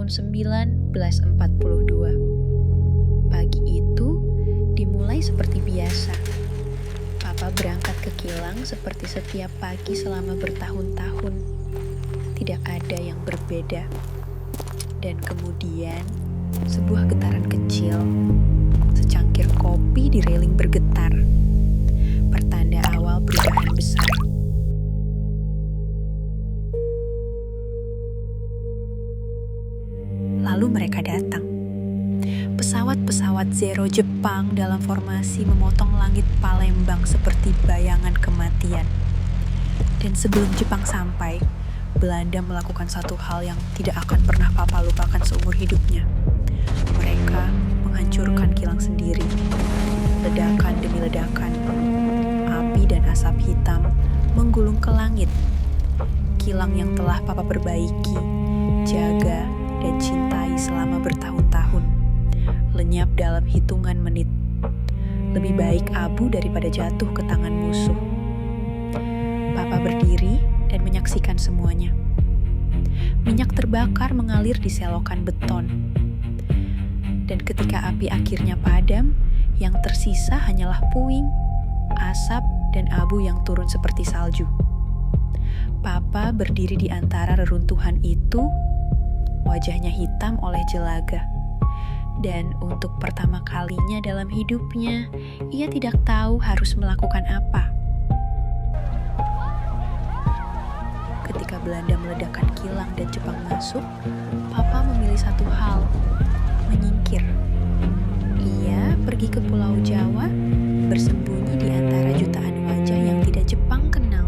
tahun 1942. Pagi itu dimulai seperti biasa. Papa berangkat ke kilang seperti setiap pagi selama bertahun-tahun. Tidak ada yang berbeda. Dan kemudian sebuah getaran kecil, secangkir kopi di railing bergetar. Pertanda awal perubahan besar. Lalu mereka datang. Pesawat-pesawat Zero Jepang dalam formasi memotong langit Palembang seperti bayangan kematian. Dan sebelum Jepang sampai, Belanda melakukan satu hal yang tidak akan pernah Papa lupakan seumur hidupnya. Mereka menghancurkan kilang sendiri. Ledakan demi ledakan, api dan asap hitam menggulung ke langit. Kilang yang telah Papa perbaiki, jaga, dan cintai selama bertahun-tahun, lenyap dalam hitungan menit. Lebih baik abu daripada jatuh ke tangan musuh. Papa berdiri dan menyaksikan semuanya. Minyak terbakar mengalir di selokan beton. Dan ketika api akhirnya padam, yang tersisa hanyalah puing, asap, dan abu yang turun seperti salju. Papa berdiri di antara reruntuhan itu, wajahnya hitam oleh jelaga. Dan untuk pertama kalinya dalam hidupnya, ia tidak tahu harus melakukan apa. Ketika Belanda meledakkan kilang dan Jepang masuk, Papa memilih satu hal, menyingkir. Ia pergi ke Pulau Jawa, bersembunyi di antara jutaan wajah yang tidak Jepang kenal.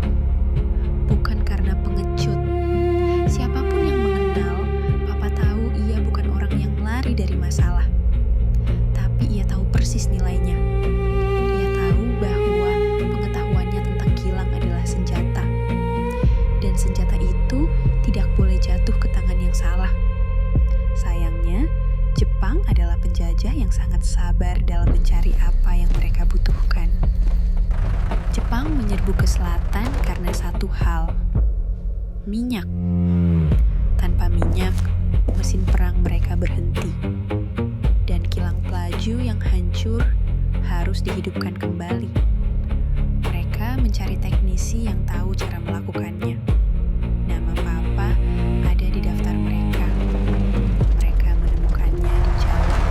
Bukan karena pengecut. Siapapun yang mengenal, Papa tahu ia bukan orang yang lari dari masalah. Tapi ia tahu persis nilainya. Ia tahu bahwa pengetahuannya tentang kilang adalah senjata. Dan senjata itu tidak boleh jatuh ke tangan yang salah. Sayangnya, Jepang adalah penjajah yang sangat sabar dalam mencari apa yang mereka butuhkan. Jepang menyerbu ke selatan karena satu hal, minyak. Tanpa minyak, mesin perang mereka berhenti. Dan kilang pelaju yang hancur harus dihidupkan kembali. Mereka mencari teknisi yang tahu cara melakukannya. Nama Papa ada di daftar mereka. Mereka menemukannya di jalan.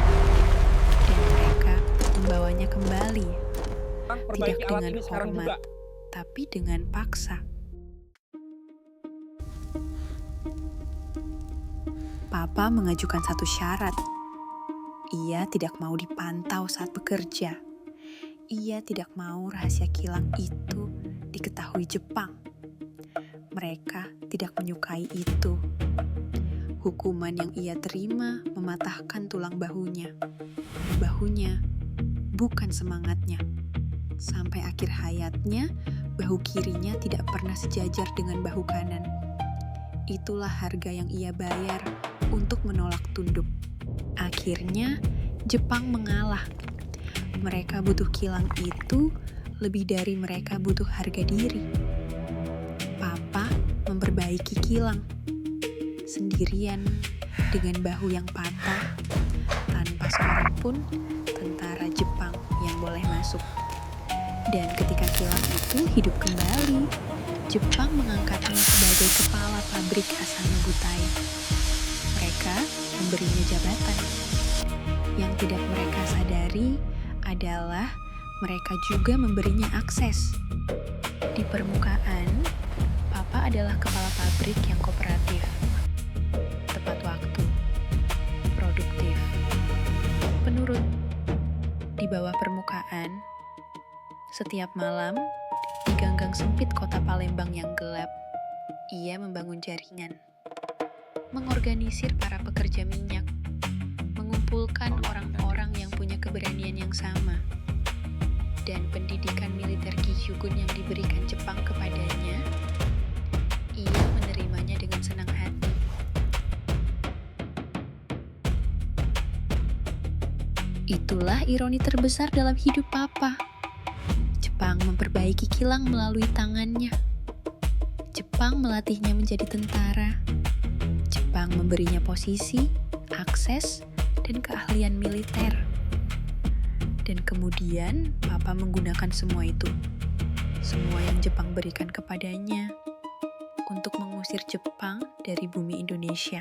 Dan mereka membawanya kembali. Tidak dengan hormat, tapi dengan paksa. Papa mengajukan satu syarat. Ia tidak mau dipantau saat bekerja. Ia tidak mau rahasia kilang itu diketahui Jepang. Mereka tidak menyukai itu. Hukuman yang ia terima mematahkan tulang bahunya. Bahunya, bukan semangatnya. Sampai akhir hayatnya, bahu kirinya tidak pernah sejajar dengan bahu kanan. Itulah harga yang ia bayar untuk menolak tunduk. Akhirnya, Jepang mengalah. Mereka butuh kilang itu lebih dari mereka butuh harga diri. Papa memperbaiki kilang sendirian dengan bahu yang patah, tanpa seorang pun tentara Jepang yang boleh masuk. Dan ketika kilang itu hidup kembali, Jepang mengangkatnya sebagai kepala pabrik Asano Butai. Mereka memberinya jabatan. Yang tidak mereka sadari adalah mereka juga memberinya akses. Di permukaan, Papa adalah kepala pabrik yang kooperatif, tepat waktu, produktif, penurut. Di bawah permukaan, setiap malam, di ganggang sempit kota Palembang yang gelap, ia membangun jaringan, mengorganisir para pekerja minyak, mengumpulkan orang-orang yang punya keberanian yang sama, dan pendidikan militer Kiyugun yang diberikan Jepang kepadanya, ia menerimanya dengan senang hati. Itulah ironi terbesar dalam hidup Papa. Jepang memperbaiki kilang melalui tangannya. Jepang melatihnya menjadi tentara. Jepang Jepang memberinya posisi, akses, dan keahlian militer. Dan kemudian Papa menggunakan semua itu, semua yang Jepang berikan kepadanya, untuk mengusir Jepang dari bumi Indonesia.